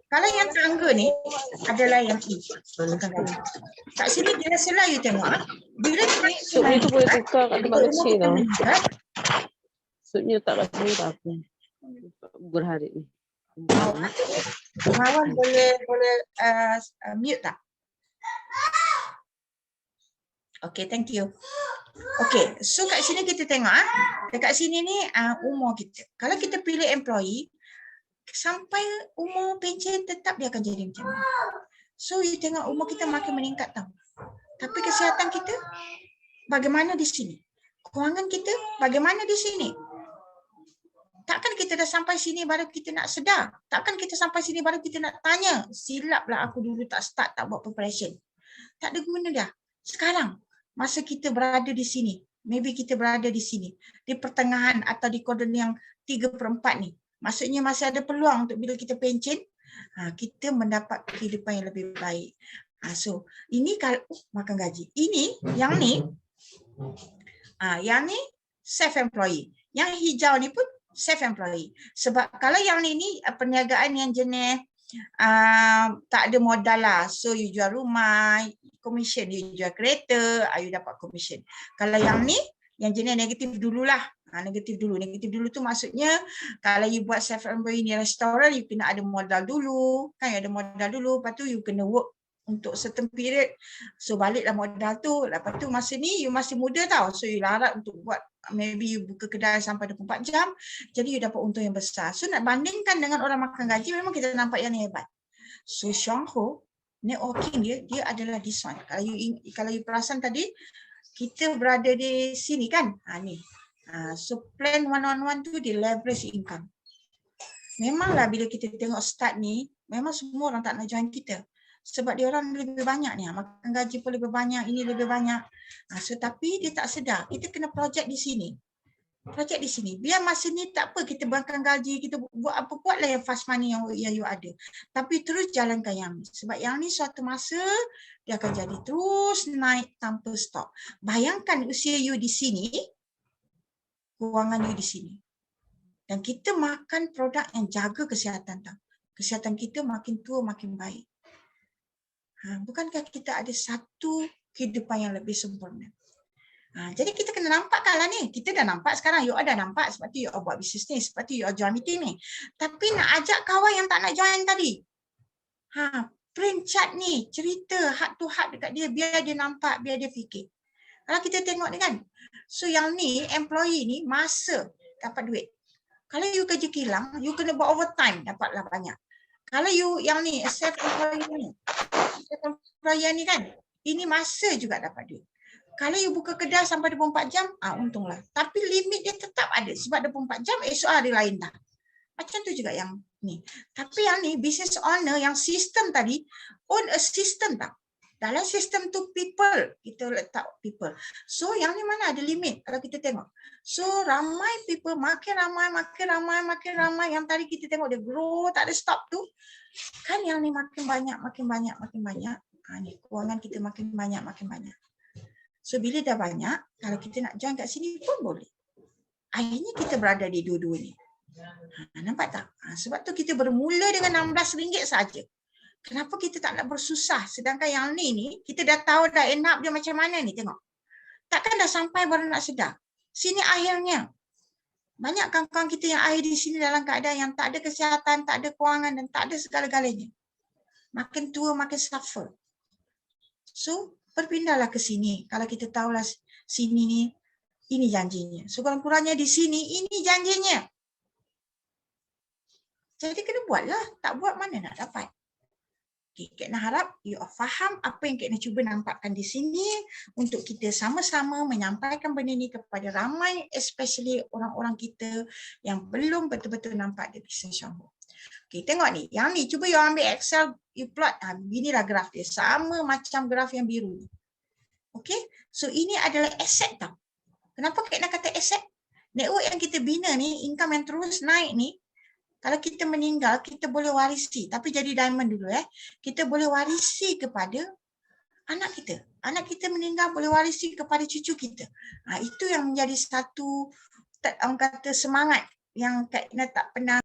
kalau yang tangga ni adalah yang E. Kat sini jelas-jelas you tengok. Bila naik Sup ni tu boleh tukar kat tempat kecil tau. Sup ni letak kat sini tak apa. Berhari ni. Kawan boleh mute tak? Okay, thank you. Okay, so kat sini kita tengok. Dekat sini ni umur kita. Kalau kita pilih employee, sampai umur pencen tetap dia akan jadi macam ni. So, you tengok umur kita makin meningkat tau. Tapi kesihatan kita, bagaimana di sini? Kewangan kita, bagaimana di sini? Takkan kita dah sampai sini baru kita nak sedar? Takkan kita sampai sini baru kita nak tanya? Silaplah aku dulu tak start, tak buat preparation. Tak ada guna dah. Sekarang, masa kita berada di sini, maybe kita berada di sini, di pertengahan atau di kuadran yang 3/4 ni, maksudnya masih ada peluang untuk bila kita pencen, kita mendapat kehidupan yang lebih baik. So, ini kalau makan gaji. Ini, yang ni self-employed. Yang hijau ni pun self-employed. Sebab kalau yang ni perniagaan yang jenis tak ada modal lah. So you jual rumah, commission. You jual kereta, you dapat commission. Kalau yang ni, yang jenis negatif dululah. Negatif dulu tu maksudnya kalau you buat self-employed ni restoran, you kena ada modal dulu. Kan you ada modal dulu, lepas tu you kena work untuk certain period. So baliklah modal tu. Lepas tu masa ni you masih muda tau. So you larat untuk buat, maybe you buka kedai sampai 24 jam. Jadi you dapat untung yang besar. So nak bandingkan dengan orang makan gaji, memang kita nampak yang ni hebat. So Chuang Ho, networking dia adalah this one. Kalau you perasan tadi, kita berada di sini kan. Ni. So plan one-on-one tu dia leverage income. Memanglah bila kita tengok start ni, memang semua orang tak nak join kita. Sebab dia orang lebih banyak ni, makan gaji pun lebih banyak, ini lebih banyak. So tapi dia tak sedar, kita kena projek di sini. Projek di sini. Biar masa ni tak apa, kita makan gaji, kita buat apa, buatlah yang fast money yang you ada. Tapi terus jalankan yang ni. Sebab yang ni suatu masa, dia akan jadi terus naik tanpa stop. Bayangkan usia you di sini, kewangan you di sini. Dan kita makan produk yang jaga kesihatan tau. Kesihatan kita makin tua makin baik. Bukankah kita ada satu kehidupan yang lebih sempurna? Jadi kita kena nampakkanlah ni. Kita dah nampak sekarang. You ada nampak sebab tu you buat bisnes ni. Sebab tu you join meeting ni. Tapi nak ajak kawan yang tak nak join tadi. Print chart ni. Cerita heart to heart dekat dia. Biar dia nampak. Biar dia fikir. Kalau kita tengok ni kan. So yang ni, employee ni masa dapat duit. Kalau you kerja kilang, you kena buat overtime. Dapatlah banyak. Kalau you yang ni, self-employed ni. Self-employed ni kan. Ini masa juga dapat duit. Kalau you buka kedai sampai 24 jam, untunglah. Tapi limit dia tetap ada. Sebab 24 jam, esok hari lain dah. Macam tu juga yang ni. Tapi yang ni, business owner, yang sistem tadi, own a system tak? Dalam sistem tu people, kita letak people. So yang ni mana ada limit kalau kita tengok. So ramai people, makin ramai. Yang tadi kita tengok dia grow, tak ada stop tu. Kan yang ni makin banyak. Ni kewangan kita makin banyak. So bila dah banyak, kalau kita nak join kat sini pun boleh. Akhirnya kita berada di dua-dua ni. Nampak tak? Sebab tu kita bermula dengan RM16 saja. Kenapa kita tak nak bersusah? Sedangkan yang ni kita dah tahu dah end up dia macam mana ni, tengok. Takkan dah sampai baru nak sedar. Sini akhirnya. Banyak kawan-kawan kita yang akhir di sini dalam keadaan yang tak ada kesihatan, tak ada kewangan dan tak ada segala-galanya. Makin tua makin suffer. So berpindahlah ke sini. Kalau kita tahulah sini ni, ini janjinya. Sekurang-kurangnya di sini, ini janjinya. Jadi kena buatlah. Tak buat mana nak dapat. Kek nak harap you faham apa yang Kek nak cuba nampakkan di sini untuk kita sama-sama menyampaikan benda ni kepada ramai, especially orang-orang kita yang belum betul-betul nampak the business Chuang Ho. Okay, tengok ni. Yang ni, cuba you ambil Excel, you plot. Inilah graf dia. Sama macam graf yang biru ni. Okay, so ini adalah aset tau. Kenapa Kek nak kata aset? Network yang kita bina ni, income yang terus naik ni, kalau kita meninggal, kita boleh warisi. Tapi jadi diamond dulu Kita boleh warisi kepada anak kita. Anak kita meninggal boleh warisi kepada cucu kita. Itu yang menjadi satu orang kata semangat yang Kak Ina tak pernah